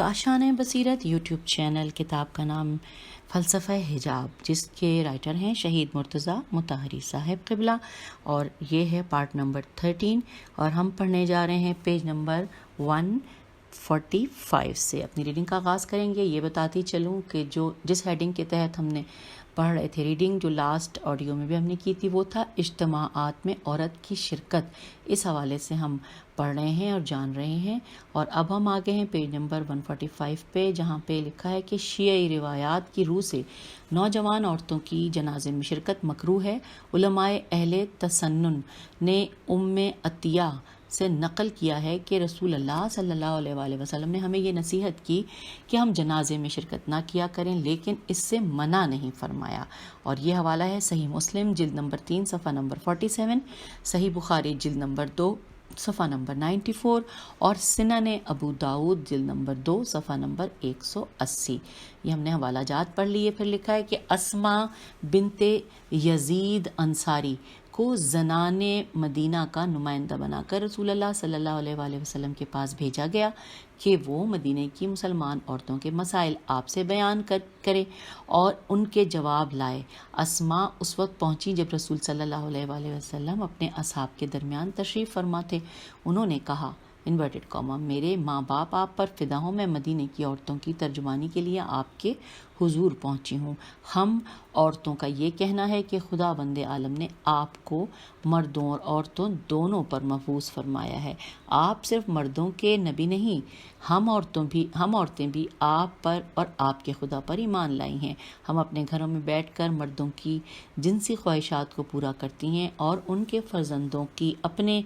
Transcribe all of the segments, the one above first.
کاشان بصیرت YouTube channel. کتاب کا نام فلسفہ حجاب، جس کے رائٹر ہیں شہید مرتضیٰ مطہری صاحب قبلہ، اور یہ ہے پارٹ نمبر 13، اور ہم پڑھنے جا رہے ہیں پیج نمبر 145 سے. اپنی ریڈنگ کا آغاز کریں گے. یہ بتاتی چلوں کہ جس ہیڈنگ کے تحت ہم نے پڑھ رہے تھے ریڈنگ، جو لاسٹ آڈیو میں بھی ہم نے کی تھی، وہ تھا اجتماعات میں عورت کی شرکت. اس حوالے سے ہم پڑھ رہے ہیں اور جان رہے ہیں. اور اب ہم آگے ہیں پیج نمبر 145 پہ، جہاں پہ لکھا ہے کہ شیعی روایات کی روح سے نوجوان عورتوں کی جنازے میں شرکت مکروہ ہے. علماء اہل تسنن نے ام عطیہ سے نقل کیا ہے کہ رسول اللہ صلی اللہ علیہ وآلہ وسلم نے ہمیں یہ نصیحت کی کہ ہم جنازے میں شرکت نہ کیا کریں، لیکن اس سے منع نہیں فرمایا. اور یہ حوالہ ہے صحیح مسلم جلد نمبر 3 صفحہ نمبر 47، صحیح بخاری جلد نمبر 2 صفحہ نمبر 94، اور سنن ابو داؤد جلد نمبر 2 صفحہ نمبر 180. یہ ہم نے حوالہ جات پڑھ لیے. پھر لکھا ہے کہ اسما بنت یزید انصاری کو زنان مدینہ کا نمائندہ بنا کر رسول اللہ صلی اللہ علیہ وآلہ وسلم کے پاس بھیجا گیا کہ وہ مدینہ کی مسلمان عورتوں کے مسائل آپ سے بیان کرے اور ان کے جواب لائے. اسما اس وقت پہنچی جب رسول صلی اللہ علیہ وآلہ وسلم اپنے اصحاب کے درمیان تشریف فرما تھے. انہوں نے کہا انورٹڈ کاما میرے ماں باپ آپ پر فدا ہوں، میں مدینہ کی عورتوں کی ترجمانی کے لیے آپ کے حضور پہنچی ہوں. ہم عورتوں کا یہ کہنا ہے کہ خدا بند عالم نے آپ کو مردوں اور عورتوں دونوں پر محفوظ فرمایا ہے. آپ صرف مردوں کے نبی نہیں، ہم عورتیں بھی آپ پر اور آپ کے خدا پر ایمان لائی ہیں. ہم اپنے گھروں میں بیٹھ کر مردوں کی جنسی خواہشات کو پورا کرتی ہیں اور ان کے فرزندوں کی اپنے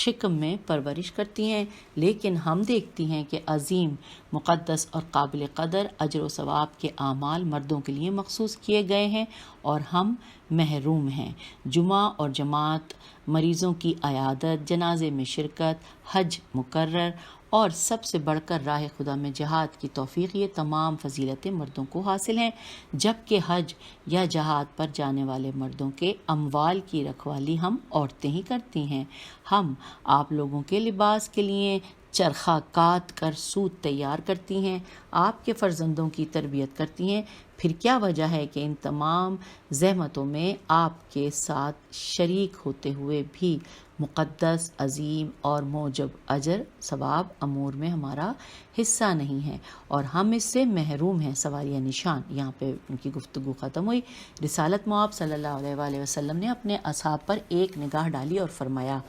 شکم میں پرورش کرتی ہیں، لیکن ہم دیکھتی ہیں کہ عظیم، مقدس اور قابل قدر اجر و ثواب کے اعمال مردوں کے لیے مخصوص کیے گئے ہیں اور ہم محروم ہیں. جمعہ اور جماعت، مریضوں کی عیادت، جنازے میں شرکت، حج مقرر اور سب سے بڑھ کر راہ خدا میں جہاد کی توفیق، یہ تمام فضیلتیں مردوں کو حاصل ہیں، جبکہ حج یا جہاد پر جانے والے مردوں کے اموال کی رکھوالی ہم عورتیں ہی کرتی ہیں. ہم آپ لوگوں کے لباس کے لیے چرخہ کاٹ کر سوت تیار کرتی ہیں، آپ کے فرزندوں کی تربیت کرتی ہیں. پھر کیا وجہ ہے کہ ان تمام زحمتوں میں آپ کے ساتھ شریک ہوتے ہوئے بھی مقدس، عظیم اور موجب اجر ثواب امور میں ہمارا حصہ نہیں ہے اور ہم اس سے محروم ہیں؟ سوالیہ نشان. یہاں پہ ان کی گفتگو ختم ہوئی. رسالت مآب صلی اللہ علیہ وآلہ وسلم نے اپنے اصحاب پر ایک نگاہ ڈالی اور فرمایا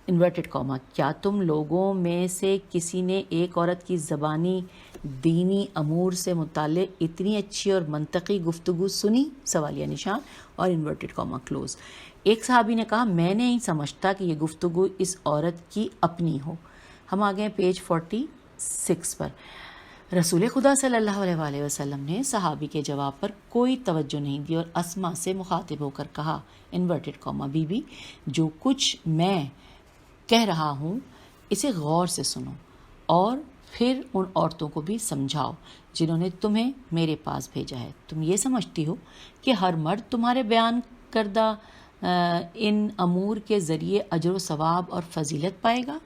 انورٹڈ کاما کیا تم لوگوں میں سے کسی نے ایک عورت کی زبانی دینی امور سے متعلق اتنی اچھی اور منطقی گفتگو سنی؟ سوالیہ نشان اور انورٹڈ کاما کلوز. ایک صحابی نے کہا میں نہیں سمجھتا کہ یہ گفتگو اس عورت کی اپنی ہو. ہم آگے ہیں پیج 46 پر. رسول خدا صلی اللہ علیہ وآلہ وسلم نے صحابی کے جواب پر کوئی توجہ نہیں دی اور اسما سے مخاطب ہو کر کہا انورٹڈ کاما بی بی جو کچھ میں کہہ رہا ہوں اسے غور سے سنو اور پھر ان عورتوں کو بھی سمجھاؤ جنہوں نے تمہیں میرے پاس بھیجا ہے. تم یہ سمجھتی ہو کہ ہر مرد تمہارے بیان کردہ ان امور کے ذریعے اجر و ثواب اور فضیلت پائے گا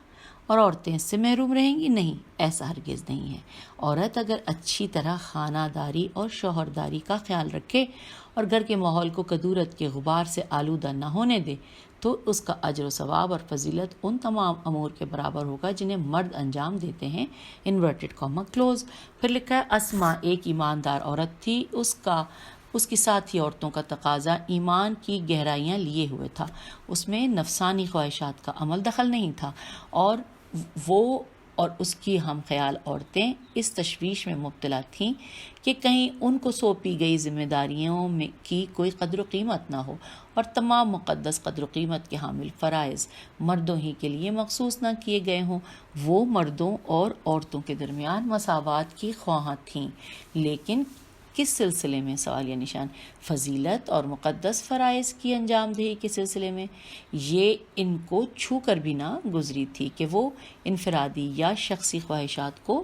اور عورتیں اس سے محروم رہیں گی؟ نہیں، ایسا ہرگز نہیں ہے. عورت اگر اچھی طرح خانہ داری اور شوہرداری کا خیال رکھے اور گھر کے ماحول کو کدورت کے غبار سے آلودہ نہ ہونے دے تو اس کا اجر و ثواب اور فضیلت ان تمام امور کے برابر ہوگا جنہیں مرد انجام دیتے ہیں. Inverted comma close. پھر لکھا ہے اسما ایک ایماندار عورت تھی. اس کی ساتھی عورتوں کا تقاضا ایمان کی گہرائیاں لیے ہوئے تھا. اس میں نفسانی خواہشات کا عمل دخل نہیں تھا اور وہ اور اس کی ہم خیال عورتیں اس تشویش میں مبتلا تھیں کہ کہیں ان کو سونپی گئی ذمہ داریوں میں کی کوئی قدر و قیمت نہ ہو اور تمام مقدس قدر و قیمت کے حامل فرائض مردوں ہی کے لیے مخصوص نہ کیے گئے ہوں. وہ مردوں اور عورتوں کے درمیان مساوات کی خواہاں تھیں، لیکن کس سلسلے میں؟ سوالیہ نشان. فضیلت اور مقدس فرائض کی انجام دہی کے سلسلے میں. یہ ان کو چھو کر بھی نہ گزری تھی کہ وہ انفرادی یا شخصی خواہشات کو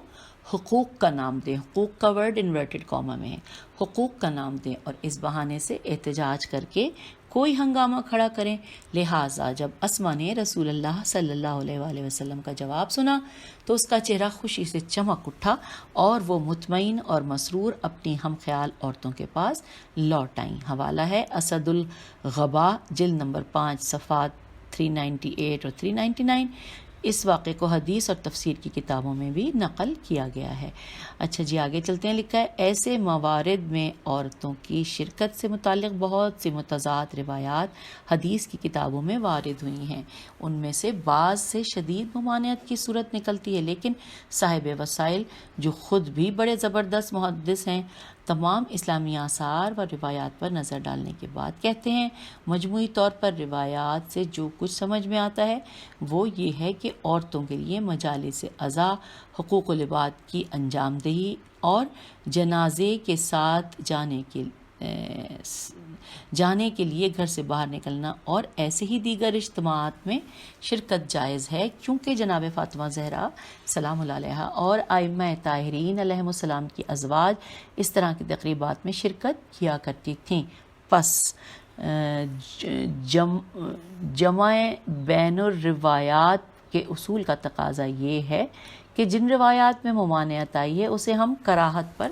حقوق کا نام دیں. حقوق کا ورڈ انورٹڈ کاما میں ہے. حقوق کا نام دیں اور اس بہانے سے احتجاج کر کے کوئی ہنگامہ کھڑا کریں۔ لہٰذا جب اسما نے رسول اللہ صلی اللہ علیہ وآلہ وسلم کا جواب سنا تو اس کا چہرہ خوشی سے چمک اٹھا اور وہ مطمئن اور مسرور اپنی ہم خیال عورتوں کے پاس لوٹ آئیں۔ حوالہ ہے اسد الغبا، جلد نمبر 5، صفحات 398 اور 399۔ اس واقعے کو حدیث اور تفسیر کی کتابوں میں بھی نقل کیا گیا ہے۔ اچھا جی آگے چلتے ہیں۔ لکھا ہے ایسے موارد میں عورتوں کی شرکت سے متعلق بہت سی متضاد روایات حدیث کی کتابوں میں وارد ہوئی ہیں۔ ان میں سے بعض سے شدید ممانعت کی صورت نکلتی ہے، لیکن صاحب وسائل جو خود بھی بڑے زبردست محدث ہیں تمام اسلامی آثار و روایات پر نظر ڈالنے کے بعد کہتے ہیں مجموعی طور پر روایات سے جو کچھ سمجھ میں آتا ہے وہ یہ ہے کہ عورتوں کے لیے مجالس عزا، حقوق العباد کی انجام دہی اور جنازے کے ساتھ جانے کے لیے گھر سے باہر نکلنا اور ایسے ہی دیگر اجتماعات میں شرکت جائز ہے، کیونکہ جناب فاطمہ زہرا سلام اللہ علیہا اور ائمہ طاہرین علیہم السلام کی ازواج اس طرح کی تقریبات میں شرکت کیا کرتی تھیں۔ پس جمع بین الروایات کے اصول کا تقاضا یہ ہے کہ جن روایات میں ممانعت آئی ہے اسے ہم کراہت پر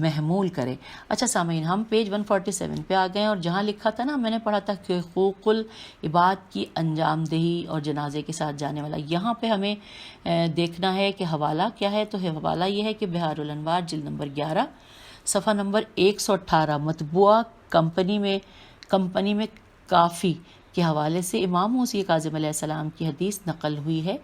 محمول کرے۔ اچھا سامعین، ہم پیج 147 پہ آ گئے اور جہاں لکھا تھا نا، میں نے پڑھا تھا کہ حقوق العباد کی انجام دہی اور جنازے کے ساتھ جانے والا، یہاں پہ ہمیں دیکھنا ہے کہ حوالہ کیا ہے۔ تو حوالہ یہ ہے کہ بہار الانوار جلد نمبر 11 صفحہ نمبر 118 مطبوعہ کمپنی میں کافی کے حوالے سے امام موسی کاظم علیہ السلام کی حدیث نقل ہوئی ہے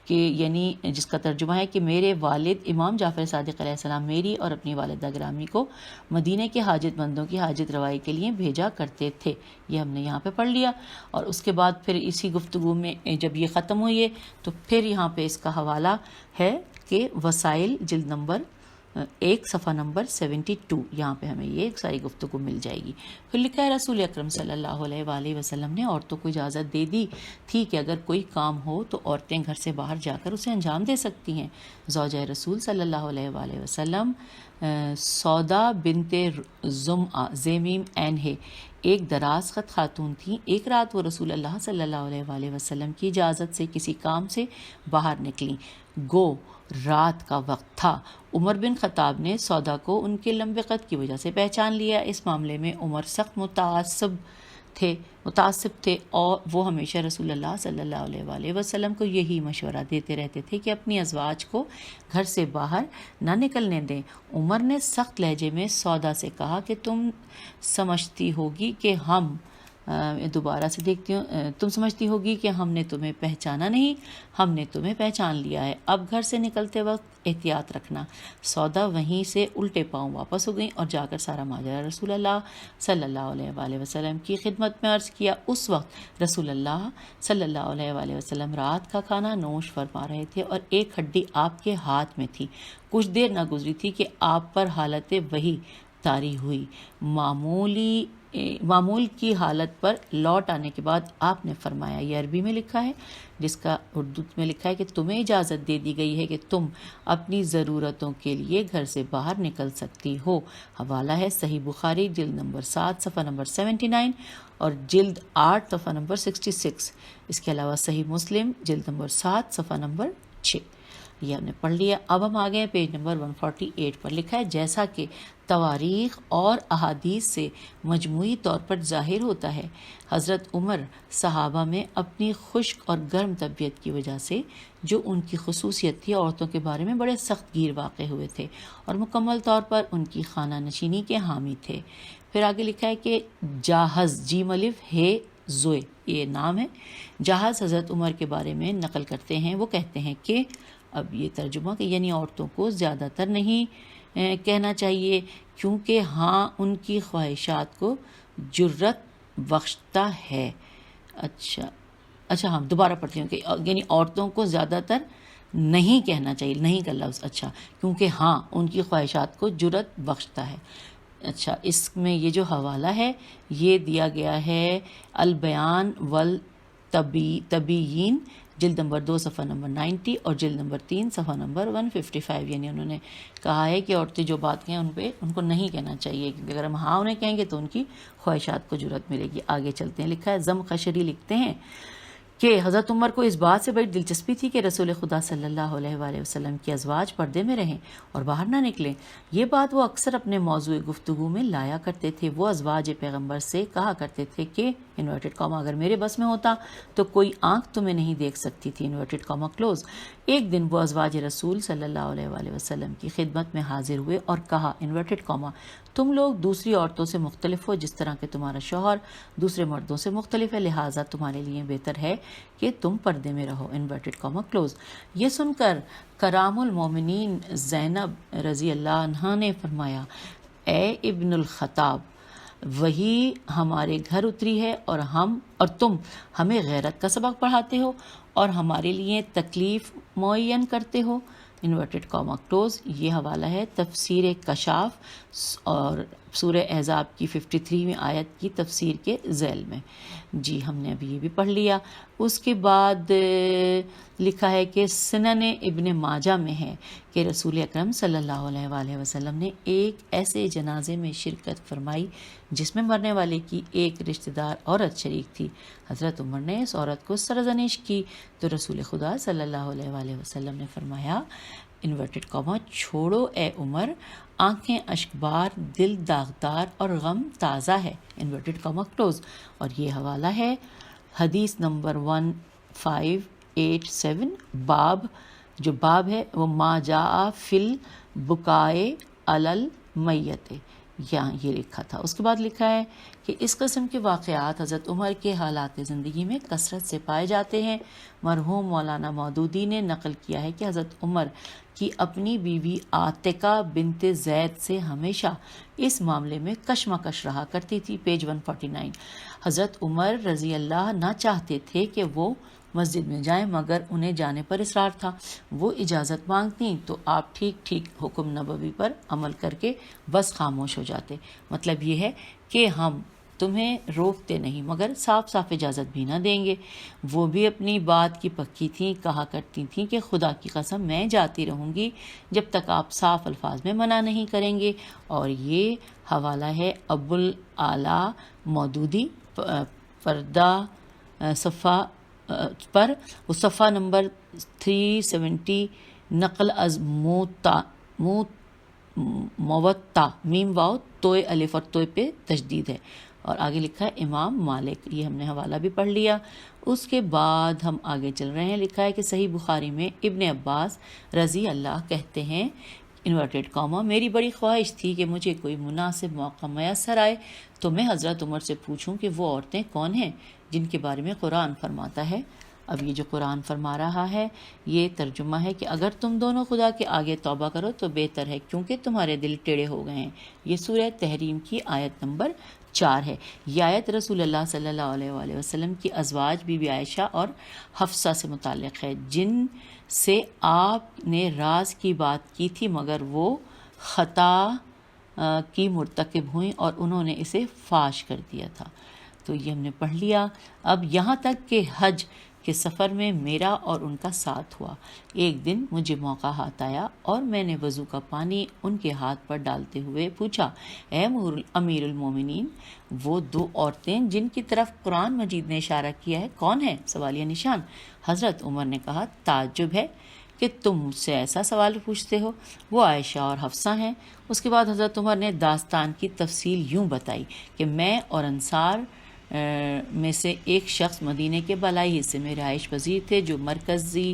کہ یعنی جس کا ترجمہ ہے کہ میرے والد امام جعفر صادق علیہ السلام میری اور اپنی والدہ گرامی کو مدینہ کے حاجت مندوں کی حاجت روائی کے لیے بھیجا کرتے تھے۔ یہ ہم نے یہاں پہ پڑھ لیا، اور اس کے بعد پھر اسی گفتگو میں جب یہ ختم ہوئی ہے تو پھر یہاں پہ اس کا حوالہ ہے کہ وسائل جلد نمبر 1 صفحہ نمبر 72، یہاں پہ ہمیں یہ ساری گفتگو مل جائے گی۔ پھر لکھا ہے رسول اکرم صلی اللہ علیہ وآلہ وسلم نے عورتوں کو اجازت دے دی تھی کہ اگر کوئی کام ہو تو عورتیں گھر سے باہر جا کر اسے انجام دے سکتی ہیں۔ زوجہ رسول صلی اللہ علیہ وآلہ وسلم سودا بنت زمیم ہے، ایک دراز خط خاتون تھیں۔ ایک رات وہ رسول اللہ صلی اللہ علیہ وآلہ وسلم کی اجازت سے کسی کام سے باہر نکلیں، گو رات کا وقت تھا۔ عمر بن خطاب نے سودا کو ان کے لمبے قد کی وجہ سے پہچان لیا۔ اس معاملے میں عمر سخت متعصب تھے اور وہ ہمیشہ رسول اللہ صلی اللہ علیہ وآلہ وسلم کو یہی مشورہ دیتے رہتے تھے کہ اپنی ازواج کو گھر سے باہر نہ نکلنے دیں۔ عمر نے سخت لہجے میں سودا سے کہا کہ تم سمجھتی ہوگی کہ تم سمجھتی ہوگی کہ ہم نے تمہیں پہچانا نہیں، ہم نے تمہیں پہچان لیا ہے، اب گھر سے نکلتے وقت احتیاط رکھنا۔ سودا وہیں سے الٹے پاؤں واپس ہو گئیں اور جا کر سارا ماجرا رسول اللہ صلی اللہ علیہ وآلہ وسلم کی خدمت میں عرض کیا۔ اس وقت رسول اللہ صلی اللہ علیہ وآلہ وسلم رات کا کھانا نوش فرما رہے تھے اور ایک ہڈی آپ کے ہاتھ میں تھی۔ کچھ دیر نہ گزری تھی کہ آپ پر حالت وحی طاری ہوئی۔ معمول کی حالت پر لوٹ آنے کے بعد آپ نے فرمایا، یہ عربی میں لکھا ہے جس کا اردو میں لکھا ہے کہ تمہیں اجازت دے دی گئی ہے کہ تم اپنی ضرورتوں کے لیے گھر سے باہر نکل سکتی ہو۔ حوالہ ہے صحیح بخاری جلد نمبر 7 صفحہ نمبر 79 اور جلد 8 صفحہ نمبر 66۔ اس کے علاوہ صحیح مسلم جلد نمبر 7 صفحہ نمبر 6۔ یہ ہم نے پڑھ لیا۔ اب ہم آگئے پیج نمبر 148 پر لکھا ہے جیسا کہ تواریخ اور احادیث سے مجموعی طور پر ظاہر ہوتا ہے، حضرت عمر صحابہ میں اپنی خشک اور گرم طبیعت کی وجہ سے جو ان کی خصوصیت تھی عورتوں کے بارے میں بڑے سخت گیر واقع ہوئے تھے اور مکمل طور پر ان کی خانہ نشینی کے حامی تھے۔ پھر آگے لکھا ہے کہ جاہز جیم الف ہے زوئے، یہ نام ہے۔ جاہز حضرت عمر کے بارے میں نقل کرتے ہیں، وہ کہتے ہیں کہ اب یہ ترجمہ کہ یعنی عورتوں کو زیادہ تر نہیں کہنا چاہیے، کیونکہ ہاں ان کی خواہشات کو جرت بخشتا ہے۔ اچھا ہاں دوبارہ پڑھتی ہوں کہ یعنی عورتوں کو زیادہ تر نہیں کہنا چاہیے، نہیں کا لفظ، اچھا کیونکہ ہاں ان کی خواہشات کو جرت بخشتا ہے۔ اچھا اس میں یہ جو حوالہ ہے یہ دیا گیا ہے البیان تبیین جلد نمبر 2 صفحہ نمبر 90 اور جلد نمبر 3 صفحہ نمبر 155. یعنی انہوں نے کہا ہے کہ عورتیں جو بات کہیں ان کو نہیں کہنا چاہیے، کیونکہ اگر ہم ہاں انہیں کہیں گے تو ان کی خواہشات کو جرأت ملے گی. آگے چلتے ہیں. لکھا ہے زمخشری لکھتے ہیں کہ حضرت عمر کو اس بات سے بڑی دلچسپی تھی کہ رسول خدا صلی اللہ علیہ وآلہ وسلم کے ازواج پردے میں رہیں اور باہر نہ نکلیں. یہ بات وہ اکثر اپنے موضوع گفتگو میں لایا کرتے تھے. وہ ازواج پیغمبر سے کہا کرتے تھے کہ انورٹڈ کاما اگر میرے بس میں ہوتا تو کوئی آنکھ تمہیں نہیں دیکھ سکتی تھی، انورٹڈ کاما کلوز. ایک دن وہ ازواج رسول صلی اللہ علیہ وآلہ وسلم کی خدمت میں حاضر ہوئے اور کہا انورٹڈ کاما تم لوگ دوسری عورتوں سے مختلف ہو جس طرح کہ تمہارا شوہر دوسرے مردوں سے مختلف ہے، لہٰذا تمہارے لیے بہتر ہے کہ تم پردے میں رہو، انورٹڈ کاما کلوز. یہ سن کر کرام المومنین زینب رضی اللہ عنہا نے فرمایا اے ابن الخطاب، وہی ہمارے گھر اتری ہے اور تم ہمیں غیرت کا سبق پڑھاتے ہو اور ہمارے لیے تکلیف معین کرتے ہو، انورٹڈ کاما کلوز. یہ حوالہ ہے تفسیر کشاف اور سورہ احزاب کی 53ویں آیت کی تفسیر کے ذیل میں. جی ہم نے ابھی یہ بھی پڑھ لیا. اس کے بعد لکھا ہے کہ سنن ابن ماجہ میں ہے کہ رسول اکرم صلی اللہ علیہ وآلہ وسلم نے ایک ایسے جنازے میں شرکت فرمائی جس میں مرنے والے کی ایک رشتہ دار عورت شریک تھی. حضرت عمر نے اس عورت کو سرزنش کی تو رسول خدا صلی اللہ علیہ وآلہ وسلم نے فرمایا انورٹڈ کاما چھوڑو اے عمر، آنکھیں اشکبار، دل داغدار اور غم تازہ ہے، انورٹڈ کاما کلوز. اور یہ حوالہ ہے حدیث نمبر 1587. جو باب ہے وہ ما جاء فی البکائے علی المیت، یہاں یہ لکھا تھا. اس کے بعد لکھا ہے کہ اس قسم کے واقعات حضرت عمر کے حالات زندگی میں کثرت سے پائے جاتے ہیں. مرحوم مولانا مودودی نے نقل کیا ہے کہ حضرت عمر کی اپنی بیوی عاتقہ بنت زید سے ہمیشہ اس معاملے میں کشمکش رہا کرتی تھی. پیج 149. حضرت عمر رضی اللہ نہ چاہتے تھے کہ وہ مسجد میں جائیں مگر انہیں جانے پر اصرار تھا. وہ اجازت مانگتی تو آپ ٹھیک حکم نبوی پر عمل کر کے بس خاموش ہو جاتے. مطلب یہ ہے کہ ہم تمہیں روکتے نہیں مگر صاف اجازت بھی نہ دیں گے. وہ بھی اپنی بات کی پکی تھیں، کہا کرتی تھیں کہ خدا کی قسم میں جاتی رہوں گی جب تک آپ صاف الفاظ میں منع نہیں کریں گے. اور یہ حوالہ ہے ابو الاعلیٰ مودودی پردہ صفحہ پر صفحہ نمبر 370 نقل از موطا میم واو توئے الف اور توئے پہ تشدید ہے. اور آگے لکھا ہے امام مالک. یہ ہم نے حوالہ بھی پڑھ لیا. اس کے بعد ہم آگے چل رہے ہیں. لکھا ہے کہ صحیح بخاری میں ابن عباس رضی اللہ کہتے ہیں انورٹڈ کاما میری بڑی خواہش تھی کہ مجھے کوئی مناسب موقع میسر آئے تو میں حضرت عمر سے پوچھوں کہ وہ عورتیں کون ہیں جن کے بارے میں قرآن فرماتا ہے. اب یہ جو قرآن فرما رہا ہے یہ ترجمہ ہے کہ اگر تم دونوں خدا کے آگے توبہ کرو تو بہتر ہے کیونکہ تمہارے دل ٹیڑے ہو گئے ہیں. یہ سورہ تحریم کی آیت نمبر 4 ہے. یہ آیت رسول اللہ صلی اللہ علیہ وآلہ وسلم کی ازواج بی بی عائشہ اور حفصہ سے متعلق ہے جن سے آپ نے راز کی بات کی تھی مگر وہ خطا کی مرتکب ہوئیں اور انہوں نے اسے فاش کر دیا تھا. تو یہ ہم نے پڑھ لیا. اب یہاں تک کہ حج کے سفر میں میرا اور ان کا ساتھ ہوا. ایک دن مجھے موقع ہاتھ آیا اور میں نے وضو کا پانی ان کے ہاتھ پر ڈالتے ہوئے پوچھا اے امیر المومنین وہ 2 عورتیں جن کی طرف قرآن مجید نے اشارہ کیا ہے کون ہیں؟ سوالیہ نشان. حضرت عمر نے کہا تعجب ہے کہ تم مجھ سے ایسا سوال پوچھتے ہو، وہ عائشہ اور حفصہ ہیں. اس کے بعد حضرت عمر نے داستان کی تفصیل یوں بتائی کہ میں اور انصار میں سے ایک شخص مدینے کے بالائی حصے میں رہائش پذیر تھے جو مرکزی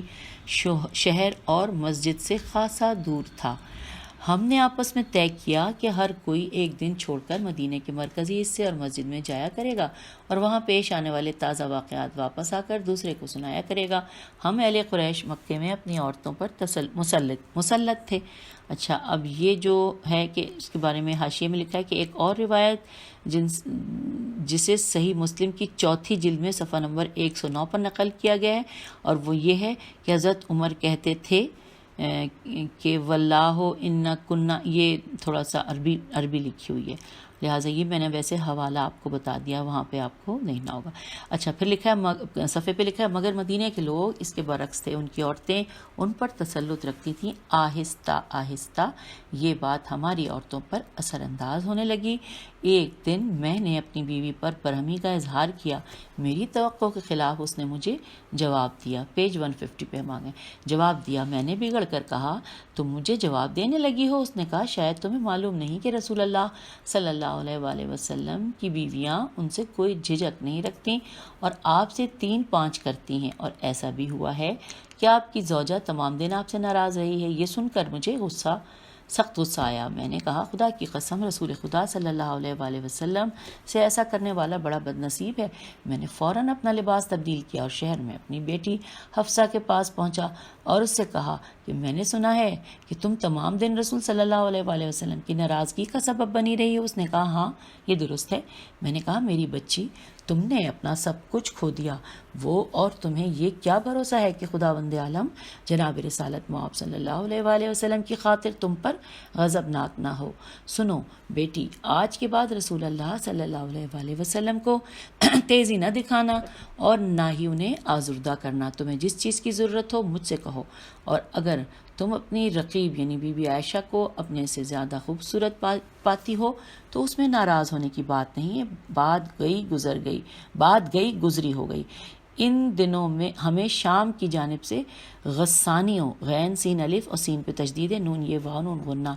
شہر اور مسجد سے خاصا دور تھا. ہم نے آپس میں طے کیا کہ ہر کوئی ایک دن چھوڑ کر مدینے کے مرکزی حصے اور مسجد میں جایا کرے گا اور وہاں پیش آنے والے تازہ واقعات واپس آ کر دوسرے کو سنایا کرے گا. ہم اہل قریش مکے میں اپنی عورتوں پر مسلط تھے. اچھا اب یہ جو ہے کہ اس کے بارے میں حاشیے میں لکھا ہے کہ ایک اور روایت جسے صحیح مسلم کی 4 جلد میں صفحہ نمبر 109 پر نقل کیا گیا ہے اور وہ یہ ہے کہ حضرت عمر کہتے تھے کہ واللہ ان کننا، یہ تھوڑا سا عربی لکھی ہوئی ہے. لہٰذا یہ میں نے ویسے حوالہ آپ کو بتا دیا، وہاں پہ آپ کو نہیں نہ ہوگا۔ اچھا پھر لکھا ہے صفحے پہ لکھا ہے مگر مدینے کے لوگ اس کے برعکس تھے، ان کی عورتیں ان پر تسلط رکھتی تھیں، آہستہ آہستہ یہ بات ہماری عورتوں پر اثر انداز ہونے لگی۔ ایک دن میں نے اپنی بیوی پر برہمی کا اظہار کیا، میری توقع کے خلاف اس نے مجھے جواب دیا۔ پیج 150 پہ ہم آ گئے۔ جواب دیا، میں نے بگڑ کر کہا تم مجھے جواب دینے لگی ہو؟ اس نے کہا شاید تمہیں معلوم نہیں کہ رسول اللہ صلی اللہ علیہ وآلہ وسلم کی بیویاں ان سے کوئی جھجک نہیں رکھتی اور آپ سے 3-5 کرتی ہیں، اور ایسا بھی ہوا ہے کہ آپ کی زوجہ تمام دن آپ سے ناراض رہی ہے۔ یہ سن کر مجھے سخت غصہ آیا۔ میں نے کہا خدا کی قسم رسول خدا صلی اللہ علیہ وآلہ وسلم سے ایسا کرنے والا بڑا بد نصیب ہے۔ میں نے فوراً اپنا لباس تبدیل کیا اور شہر میں اپنی بیٹی حفصہ کے پاس پہنچا اور اس سے کہا کہ میں نے سنا ہے کہ تم تمام دن رسول صلی اللہ علیہ وآلہ وسلم کی ناراضگی کا سبب بنی رہی ہو۔ اس نے کہا ہاں یہ درست ہے۔ میں نے کہا میری بچی تم نے اپنا سب کچھ کھو دیا، وہ اور تمہیں یہ کیا بھروسہ ہے کہ خداوند عالم جناب رسالت مآب صلی اللہ علیہ وآلہ وسلم کی خاطر تم پر غضبناک نہ ہو؟ سنو بیٹی، آج کے بعد رسول اللہ صلی اللہ علیہ وآلہ وسلم کو تیزی نہ دکھانا اور نہ ہی انہیں آزردہ کرنا۔ تمہیں جس چیز کی ضرورت ہو مجھ سے کہو، اور اگر تم اپنی رقیب یعنی بی بی عائشہ کو اپنے سے زیادہ خوبصورت پاتی ہو تو اس میں ناراض ہونے کی بات نہیں ہے۔ بات گئی گزری ہو گئی۔ ان دنوں میں ہمیں شام کی جانب سے غسانیوں غین سین الف اور سین پہ تشدید نون یہ واو نون غنہ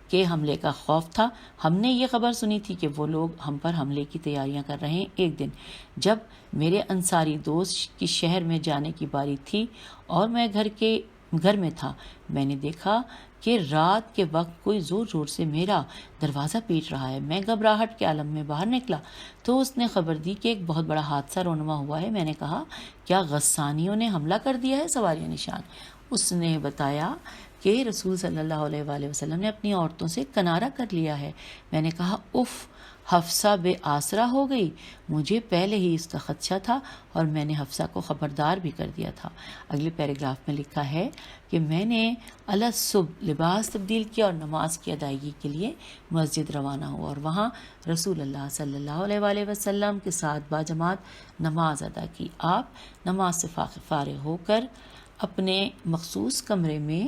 کے حملے کا خوف تھا۔ ہم نے یہ خبر سنی تھی کہ وہ لوگ ہم پر حملے کی تیاریاں کر رہے ہیں۔ ایک دن جب میرے انصاری دوست کی شہر میں جانے کی باری تھی اور میں گھر میں تھا، میں نے دیکھا کہ رات کے وقت کوئی زور زور سے میرا دروازہ پیٹ رہا ہے۔ میں گھبراہٹ کے عالم میں باہر نکلا تو اس نے خبر دی کہ ایک بہت بڑا حادثہ رونما ہوا ہے۔ میں نے کہا کیا غسانیوں نے حملہ کر دیا ہے؟ سوالیہ نشان۔ اس نے بتایا کہ رسول صلی اللہ علیہ وآلہ وسلم نے اپنی عورتوں سے کنارہ کر لیا ہے۔ میں نے کہا اف، حفصہ بے آسرا ہو گئی۔ مجھے پہلے ہی اس کا خدشہ تھا اور میں نے حفصہ کو خبردار بھی کر دیا تھا۔ اگلے پیراگراف میں لکھا ہے کہ میں نے الصبح لباس تبدیل کیا اور نماز کی ادائیگی کے لیے مسجد روانہ ہوا اور وہاں رسول اللہ صلی اللہ علیہ وآلہ وسلم کے ساتھ باجماعت نماز ادا کی۔ آپ نماز سے فارغ ہو کر اپنے مخصوص کمرے میں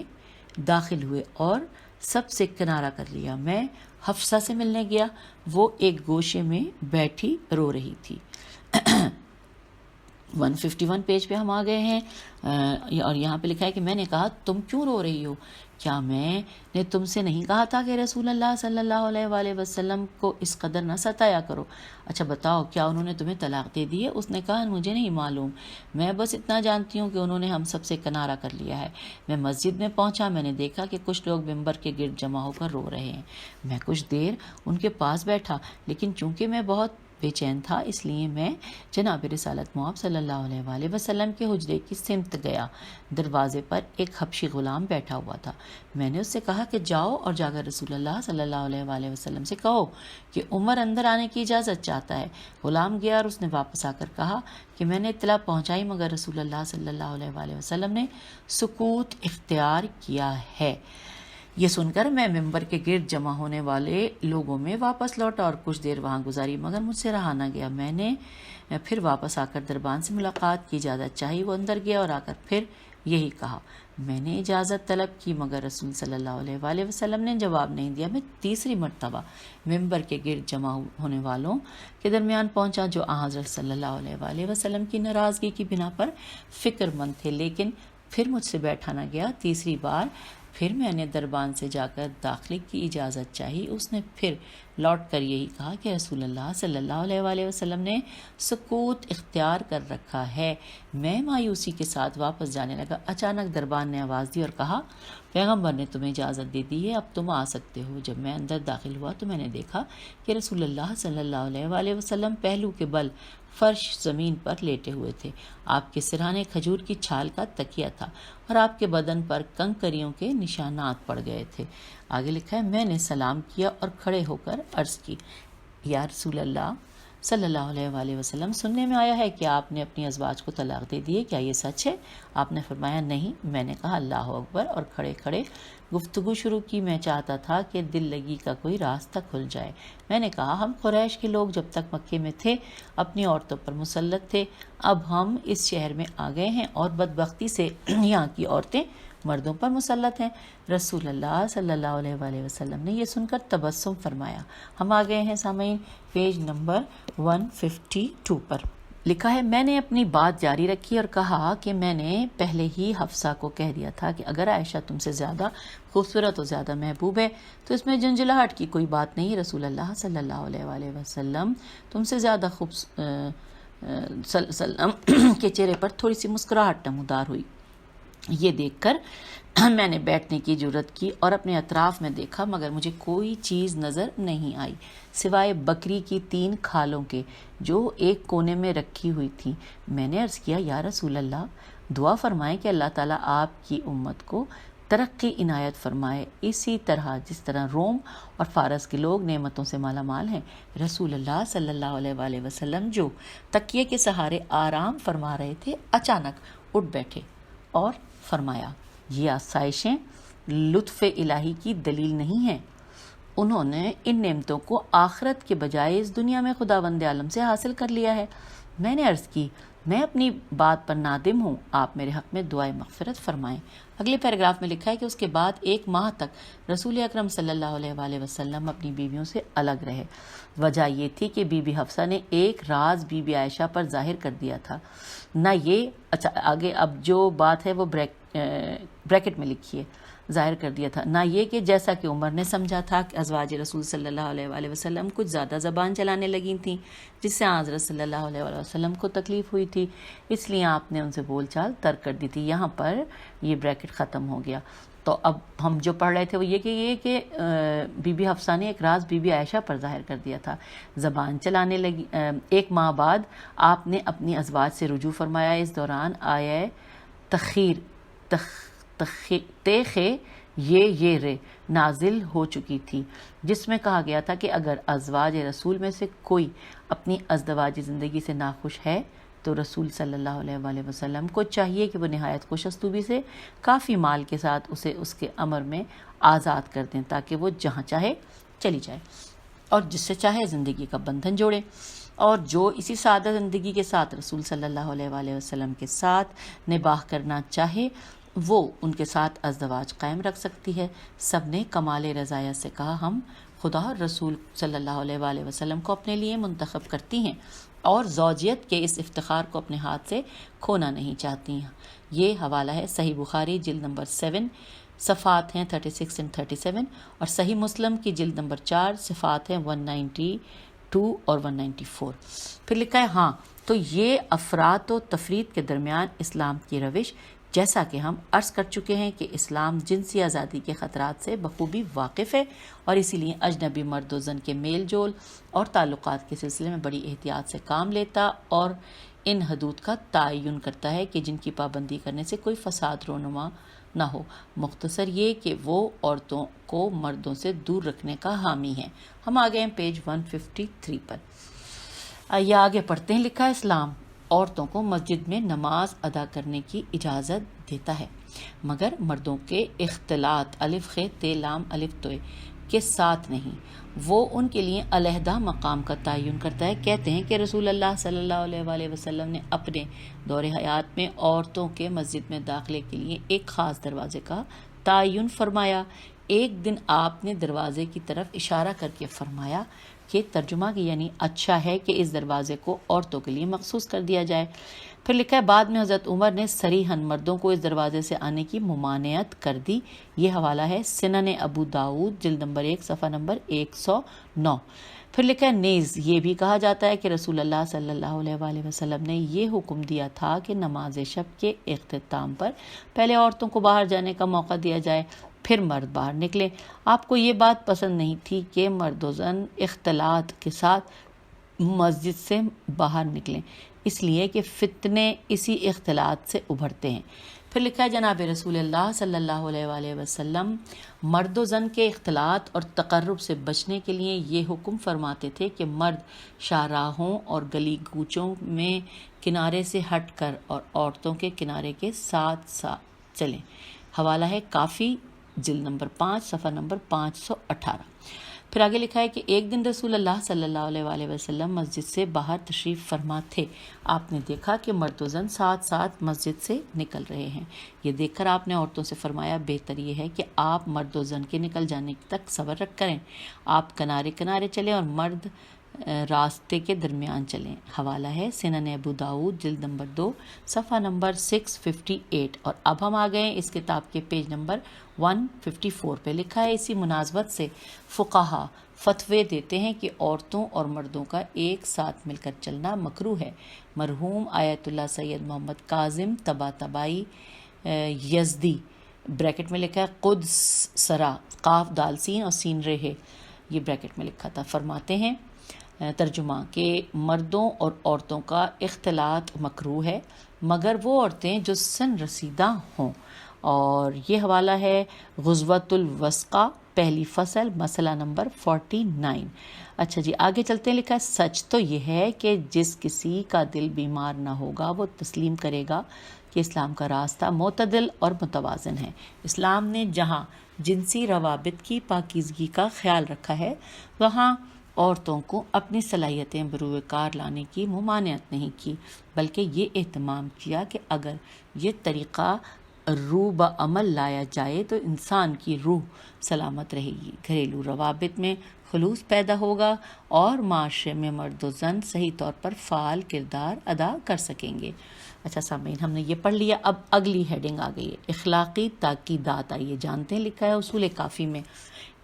داخل ہوئے اور سب سے کنارہ کر لیا۔ میں حفصہ سے ملنے گیا، وہ ایک گوشے میں بیٹھی رو رہی تھی۔ 151 پیج پہ ہم آ گئے ہیں اور یہاں پہ لکھا ہے کہ میں نے کہا تم کیوں رو رہی ہو؟ کیا میں نے تم سے نہیں کہا تھا کہ رسول اللہ صلی اللہ علیہ وآلہ وسلم کو اس قدر نہ ستایا کرو؟ اچھا بتاؤ کیا انہوں نے تمہیں طلاق دے دی ہے؟ اس نے کہا مجھے نہیں معلوم، میں بس اتنا جانتی ہوں کہ انہوں نے ہم سب سے کنارہ کر لیا ہے۔ میں مسجد میں پہنچا، میں نے دیکھا کہ کچھ لوگ ممبر کے گرد جمع ہو کر رو رہے ہیں۔ میں کچھ دیر ان کے پاس بیٹھا، لیکن چونکہ میں بہت بے چین تھا اس لیے میں جناب رسالت مآب صلی اللہ علیہ وآلہ وسلم کے حجرے کی سمت گیا۔ دروازے پر ایک حبشی غلام بیٹھا ہوا تھا۔ میں نے اس سے کہا کہ جاؤ اور جا کر رسول اللہ صلی اللہ علیہ وآلہ وسلم سے کہو کہ عمر اندر آنے کی اجازت چاہتا ہے۔ غلام گیا اور اس نے واپس آ کر کہا کہ میں نے اطلاع پہنچائی مگر رسول اللہ صلی اللہ علیہ وآلہ وسلم نے سکوت اختیار کیا ہے۔ یہ سن کر میں ممبر کے گرد جمع ہونے والے لوگوں میں واپس لوٹا اور کچھ دیر وہاں گزاری مگر مجھ سے رہا نہ گیا۔ میں نے پھر واپس آ کر دربان سے ملاقات کی اجازت چاہی۔ وہ اندر گیا اور آ کر پھر یہی کہا۔ میں نے اجازت طلب کی مگر رسول صلی اللہ علیہ وآلہ وسلم نے جواب نہیں دیا۔ میں تیسری مرتبہ ممبر کے گرد جمع ہونے والوں کے درمیان پہنچا جو حضرت صلی اللہ علیہ وآلہ وسلم کی ناراضگی کی بنا پر فکر مند تھے، لیکن پھر مجھ سے بیٹھا نہ گیا۔ تیسری بار پھر میں نے دربان سے جا کر داخلے کی اجازت چاہی۔ اس نے پھر لوٹ کر یہی کہا کہ رسول اللہ صلی اللہ علیہ وآلہ وسلم نے سکوت اختیار کر رکھا ہے۔ میں مایوسی کے ساتھ واپس جانے لگا۔ اچانک دربان نے آواز دی اور کہا پیغمبر نے تمہیں اجازت دے دی ہے، اب تم آ سکتے ہو۔ جب میں اندر داخل ہوا تو میں نے دیکھا کہ رسول اللہ صلی اللہ علیہ وآلہ وسلم پہلو کے بل فرش زمین پر لیٹے ہوئے تھے۔ آپ کے سرہانے کھجور کی چھال کا تکیہ تھا اور آپ کے بدن پر کنکریوں کے نشانات پڑ گئے تھے۔ آگے لکھا ہے میں نے سلام کیا اور کھڑے ہو کر عرض کی یا رسول اللہ صلی اللہ علیہ وآلہ وسلم، سننے میں آیا ہے کہ آپ نے اپنی ازواج کو طلاق دے دی ہے، کیا یہ سچ ہے؟ آپ نے فرمایا نہیں۔ میں نے کہا اللہ اکبر اور کھڑے کھڑے گفتگو شروع کی۔ میں چاہتا تھا کہ دل لگی کا کوئی راستہ کھل جائے۔ میں نے کہا ہم قریش کے لوگ جب تک مکے میں تھے اپنی عورتوں پر مسلط تھے، اب ہم اس شہر میں آ گئے ہیں اور بدبختی سے یہاں کی عورتیں مردوں پر مسلط ہیں۔ رسول اللہ صلی اللہ علیہ وآلہ وسلم نے یہ سن کر تبسم فرمایا۔ ہم آ گئے ہیں سامعین پیج نمبر 152 پر۔ لکھا ہے میں نے اپنی بات جاری رکھی اور کہا کہ میں نے پہلے ہی حفصہ کو کہہ دیا تھا کہ اگر عائشہ تم سے زیادہ خوبصورت اور زیادہ محبوب ہے تو اس میں جھنجھلاہٹ کی کوئی بات نہیں۔ رسول اللہ صلی اللہ علیہ وآلہ وسلم تم سے زیادہ وسلم کے چہرے پر تھوڑی سی مسکراہٹ نمودار ہوئی۔ یہ دیکھ کر میں نے بیٹھنے کی جرت کی اور اپنے اطراف میں دیکھا مگر مجھے کوئی چیز نظر نہیں آئی سوائے بکری کی 3 کھالوں کے جو ایک کونے میں رکھی ہوئی تھی۔ میں نے عرض کیا یا رسول اللہ دعا فرمائیں کہ اللہ تعالیٰ آپ کی امت کو ترقی عنایت فرمائے اسی طرح جس طرح روم اور فارس کے لوگ نعمتوں سے مالا مال ہیں۔ رسول اللہ صلی اللہ علیہ وآلہ وسلم جو تکیے کے سہارے آرام فرما رہے تھے اچانک اٹھ بیٹھے اور فرمایا یہ آسائشیں لطف الہی کی دلیل نہیں ہیں، انہوں نے ان نعمتوں کو آخرت کے بجائے اس دنیا میں خداوند عالم سے حاصل کر لیا ہے۔ میں نے عرض کی میں اپنی بات پر نادم ہوں، آپ میرے حق میں دعائے مغفرت فرمائیں۔ اگلے پیراگراف میں لکھا ہے کہ اس کے بعد 1 ماہ تک رسول اکرم صلی اللہ علیہ وآلہ وسلم اپنی بیویوں سے الگ رہے۔ وجہ یہ تھی کہ بی بی حفصہ نے ایک راز بی بی عائشہ پر ظاہر کر دیا تھا۔ نہ یہ آگے اب جو بات ہے وہ بریکٹ میں لکھیے، ظاہر کر دیا تھا، نہ یہ کہ جیسا کہ عمر نے سمجھا تھا کہ ازواج رسول صلی اللہ علیہ وآلہ وسلم کچھ زیادہ زبان چلانے لگی تھیں جس سے حضرت صلی اللہ علیہ وآلہ وسلم کو تکلیف ہوئی تھی، اس لیے آپ نے ان سے بول چال ترک کر دی تھی۔ یہاں پر یہ بریکٹ ختم ہو گیا۔ تو اب ہم جو پڑھ رہے تھے وہ یہ کہ بی بی حفصہ نے ایک راز بی بی عائشہ پر ظاہر کر دیا تھا، زبان چلانے لگی۔ 1 ماہ بعد آپ نے اپنی ازواج سے رجوع فرمایا۔ اس دوران آیہ تیخے یہ رے نازل ہو چکی تھی جس میں کہا گیا تھا کہ اگر ازواج رسول میں سے کوئی اپنی ازدواجی زندگی سے ناخوش ہے تو رسول صلی اللہ علیہ وآلہ وسلم کو چاہیے کہ وہ نہایت خوش اسلوبی سے کافی مال کے ساتھ اسے اس کے امر میں آزاد کر دیں تاکہ وہ جہاں چاہے چلی جائے اور جس سے چاہے زندگی کا بندھن جوڑے، اور جو اسی سادہ زندگی کے ساتھ رسول صلی اللہ علیہ وآلہ وسلم کے ساتھ نباہ کرنا چاہے وہ ان کے ساتھ ازدواج قائم رکھ سکتی ہے۔ سب نے کمال رضایت سے کہا ہم خدا اور رسول صلی اللہ علیہ وآلہ وسلم کو اپنے لیے منتخب کرتی ہیں اور زوجیت کے اس افتخار کو اپنے ہاتھ سے کھونا نہیں چاہتی ہیں۔ یہ حوالہ ہے صحیح بخاری جلد نمبر 7 صفحات ہیں 36 اور 37 اور صحیح مسلم کی جلد نمبر 4 صفحات ہیں 192 اور 194۔ پھر لکھا ہے ہاں تو یہ افراط و تفریط کے درمیان اسلام کی روش، جیسا کہ ہم عرض کر چکے ہیں کہ اسلام جنسی آزادی کے خطرات سے بخوبی واقف ہے اور اسی لیے اجنبی مرد و زن کے میل جول اور تعلقات کے سلسلے میں بڑی احتیاط سے کام لیتا اور ان حدود کا تعین کرتا ہے کہ جن کی پابندی کرنے سے کوئی فساد رونما نہ ہو۔ مختصر یہ کہ وہ عورتوں کو مردوں سے دور رکھنے کا حامی ہے۔ ہم آگئے ہیں پیج 153 پر۔ آئیے آگے پڑھتے ہیں۔ لکھا ہے اسلام عورتوں کو مسجد میں نماز ادا کرنے کی اجازت دیتا ہے مگر مردوں کے اختلاط الف خ ت لام الف توئے کے ساتھ نہیں، وہ ان کے لیے علیحدہ مقام کا تعین کرتا ہے۔ کہتے ہیں کہ رسول اللہ صلی اللہ علیہ وآلہ وسلم نے اپنے دور حیات میں عورتوں کے مسجد میں داخلے کے لیے ایک خاص دروازے کا تعین فرمایا۔ ایک دن آپ نے دروازے کی طرف اشارہ کر کے فرمایا کہ ترجمہ کی یعنی اچھا ہے کہ اس دروازے کو عورتوں کے لیے مخصوص کر دیا جائے۔ پھر لکھا ہے بعد میں حضرت عمر نے صریحاً مردوں کو اس دروازے سے آنے کی ممانعت کر دی۔ یہ حوالہ ہے سنن ابو داؤد جلد نمبر 1 صفحہ نمبر 109۔ پھر لکھا ہے نیز یہ بھی کہا جاتا ہے کہ رسول اللہ صلی اللہ علیہ وآلہ وسلم نے یہ حکم دیا تھا کہ نماز شب کے اختتام پر پہلے عورتوں کو باہر جانے کا موقع دیا جائے پھر مرد باہر نکلے۔ آپ کو یہ بات پسند نہیں تھی کہ مرد و زن اختلاط کے ساتھ مسجد سے باہر نکلیں، اس لیے کہ فتنے اسی اختلاط سے ابھرتے ہیں۔ پھر لکھا ہے جناب رسول اللہ صلی اللہ علیہ وآلہ وسلم مرد و زن کے اختلاط اور تقرب سے بچنے کے لیے یہ حکم فرماتے تھے کہ مرد شاہراہوں اور گلی کوچوں میں کنارے سے ہٹ کر اور عورتوں کے کنارے کے ساتھ ساتھ چلیں۔ حوالہ ہے کافی جلد نمبر 5 صفحہ نمبر 518۔ پھر آگے لکھا ہے کہ ایک دن رسول اللہ صلی اللہ علیہ وآلہ وسلم مسجد سے باہر تشریف فرما تھے۔ آپ نے دیکھا کہ مرد و زن ساتھ ساتھ مسجد سے نکل رہے ہیں۔ یہ دیکھ کر آپ نے عورتوں سے فرمایا بہتر یہ ہے کہ آپ مرد و زن کے نکل جانے تک صبر رکھ کریں، آپ کنارے کنارے چلیں اور مرد راستے کے درمیان چلیں۔ حوالہ ہے سنن ابو داؤد جلد نمبر 2 صفحہ نمبر 658۔ اور اب ہم آ گئے اس کتاب کے پیج نمبر 154 پہ۔ لکھا ہے اسی مناسبت سے فقہا فتوے دیتے ہیں کہ عورتوں اور مردوں کا ایک ساتھ مل کر چلنا مکروہ ہے۔ مرحوم آیت اللہ سید محمد کاظم طباطبائی یزدی بریکٹ میں لکھا ہے قدس سرا قاف دال سین اور سین رہے، یہ بریکٹ میں لکھا تھا، فرماتے ہیں ترجمہ کہ مردوں اور عورتوں کا اختلاط مکروہ ہے مگر وہ عورتیں جو سن رسیدہ ہوں۔ اور یہ حوالہ ہے غزوۃ الوثقہ پہلی فصل مسئلہ نمبر 49۔ اچھا جی آگے چلتے ہیں۔ لکھا ہے سچ تو یہ ہے کہ جس کسی کا دل بیمار نہ ہوگا وہ تسلیم کرے گا کہ اسلام کا راستہ معتدل اور متوازن ہے۔ اسلام نے جہاں جنسی روابط کی پاکیزگی کا خیال رکھا ہے وہاں عورتوں کو اپنی صلاحیتیں بروئے کار لانے کی ممانعت نہیں کی، بلکہ یہ اہتمام کیا کہ اگر یہ طریقہ روح بعمل لایا جائے تو انسان کی روح سلامت رہے گی، گھریلو روابط میں خلوص پیدا ہوگا اور معاشرے میں مرد و زن صحیح طور پر فعال کردار ادا کر سکیں گے۔ اچھا سامعین ہم نے یہ پڑھ لیا، اب اگلی ہیڈنگ آ گئی ہے اخلاقی تاکیدات۔ آئیے جانتے ہیں، لکھا ہے اصول کافی میں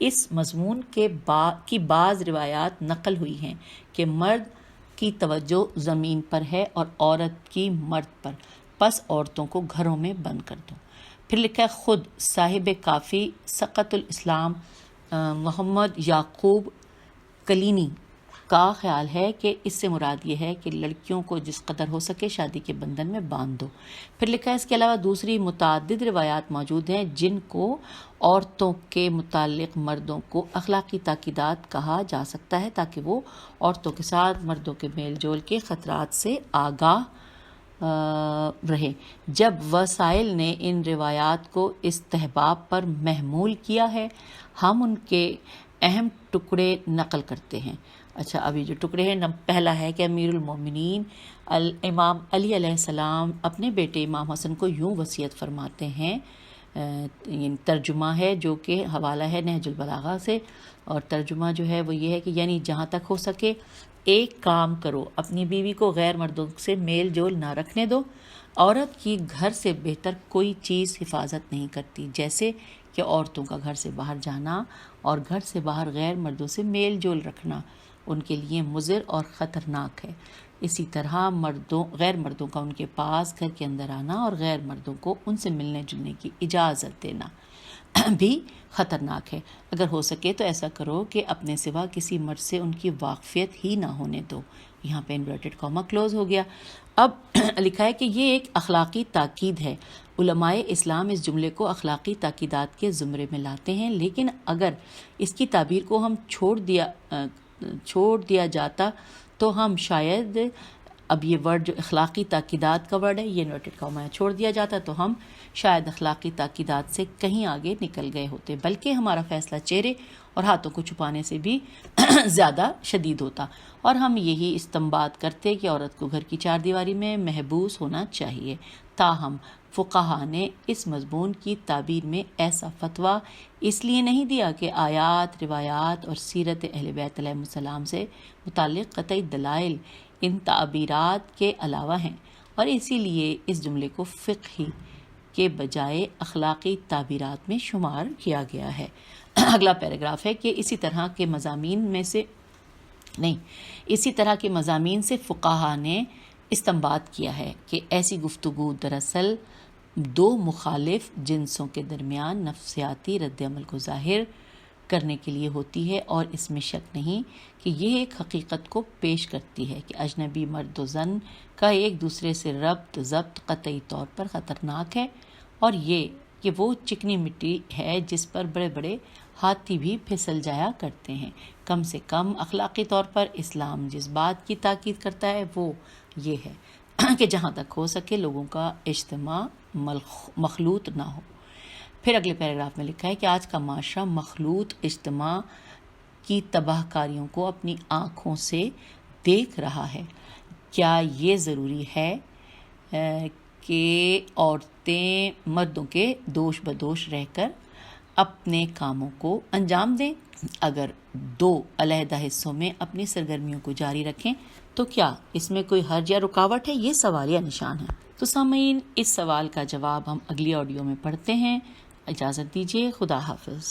اس مضمون کی بعض روایات نقل ہوئی ہیں کہ مرد کی توجہ زمین پر ہے اور عورت کی مرد پر، پس عورتوں کو گھروں میں بند کر دو۔ پھر لکھا ہے خود صاحب کافی سقط الاسلام محمد یعقوب کلینی کا خیال ہے کہ اس سے مراد یہ ہے کہ لڑکیوں کو جس قدر ہو سکے شادی کے بندھن میں باندھ دو۔ پھر لکھا ہے اس کے علاوہ دوسری متعدد روایات موجود ہیں جن کو عورتوں کے متعلق مردوں کو اخلاقی تاکیدات کہا جا سکتا ہے تاکہ وہ عورتوں کے ساتھ مردوں کے میل جول کے خطرات سے آگاہ رہے۔ جب وسائل نے ان روایات کو استحباب پر محمول کیا ہے ہم ان کے اہم ٹکڑے نقل کرتے ہیں۔ اچھا ابھی جو ٹکڑے ہیں، پہلا ہے کہ امیر المومنین امام علی علیہ السلام اپنے بیٹے امام حسن کو یوں وصیت فرماتے ہیں، ترجمہ ہے جو کہ حوالہ ہے نہج البلاغہ سے، اور ترجمہ جو ہے وہ یہ ہے کہ یعنی جہاں تک ہو سکے ایک کام کرو، اپنی بیوی کو غیر مردوں سے میل جول نہ رکھنے دو۔ عورت کی گھر سے بہتر کوئی چیز حفاظت نہیں کرتی، جیسے کہ عورتوں کا گھر سے باہر جانا اور گھر سے باہر غیر مردوں سے میل جول رکھنا ان کے لیے مضر اور خطرناک ہے۔ اسی طرح غیر مردوں کا ان کے پاس گھر کے اندر آنا اور غیر مردوں کو ان سے ملنے جلنے کی اجازت دینا بھی خطرناک ہے۔ اگر ہو سکے تو ایسا کرو کہ اپنے سوا کسی مرد سے ان کی واقفیت ہی نہ ہونے دو۔ یہاں پہ انورٹڈ کاما کلوز ہو گیا۔ اب لکھا ہے کہ یہ ایک اخلاقی تاکید ہے۔ علماء اسلام اس جملے کو اخلاقی تاکیدات کے زمرے میں لاتے ہیں، لیکن اگر اس کی تعبیر کو ہم چھوڑ دیا جاتا تو ہم شاید اب یہ ورڈ جو اخلاقی تاکیدات کا ورڈ ہے یہ انورٹڈ کاما چھوڑ دیا جاتا تو ہم شاید اخلاقی تاکیدات سے کہیں آگے نکل گئے ہوتے، بلکہ ہمارا فیصلہ چہرے اور ہاتھوں کو چھپانے سے بھی زیادہ شدید ہوتا، اور ہم یہی استنباط کرتے کہ عورت کو گھر کی چار دیواری میں محبوس ہونا چاہیے۔ تاہم فقہا نے اس مضمون کی تعبیر میں ایسا فتویٰ اس لیے نہیں دیا کہ آیات، روایات اور سیرت اہل بیت علیہ السلام سے متعلق قطعی دلائل ان تعبیرات کے علاوہ ہیں، اور اسی لیے اس جملے کو فقہی کے بجائے اخلاقی تعبیرات میں شمار کیا گیا ہے۔ اگلا پیراگراف ہے کہ اسی طرح کے مضامین سے فقہا نے استنباط کیا ہے کہ ایسی گفتگو دراصل دو مخالف جنسوں کے درمیان نفسیاتی رد عمل کو ظاہر کرنے کے لیے ہوتی ہے، اور اس میں شک نہیں کہ یہ ایک حقیقت کو پیش کرتی ہے کہ اجنبی مرد و زن کا ایک دوسرے سے ربط ضبط قطعی طور پر خطرناک ہے، اور یہ کہ وہ چکنی مٹی ہے جس پر بڑے بڑے ہاتھی بھی پھسل جایا کرتے ہیں۔ کم سے کم اخلاقی طور پر اسلام جس بات کی تاکید کرتا ہے وہ یہ ہے کہ جہاں تک ہو سکے لوگوں کا اجتماع مخلوط نہ ہو۔ پھر اگلے پیراگراف میں لکھا ہے کہ آج کا معاشرہ مخلوط اجتماع کی تباہ کاریوں کو اپنی آنکھوں سے دیکھ رہا ہے۔ کیا یہ ضروری ہے کہ عورتیں مردوں کے دوش بدوش رہ کر اپنے کاموں کو انجام دیں؟ اگر دو علیحدہ حصوں میں اپنی سرگرمیوں کو جاری رکھیں تو کیا اس میں کوئی حرج یا رکاوٹ ہے؟ یہ سوالیہ نشان ہے۔ تو سامعین، اس سوال کا جواب ہم اگلی آڈیو میں پڑھتے ہیں۔ اجازت دیجیے، خدا حافظ۔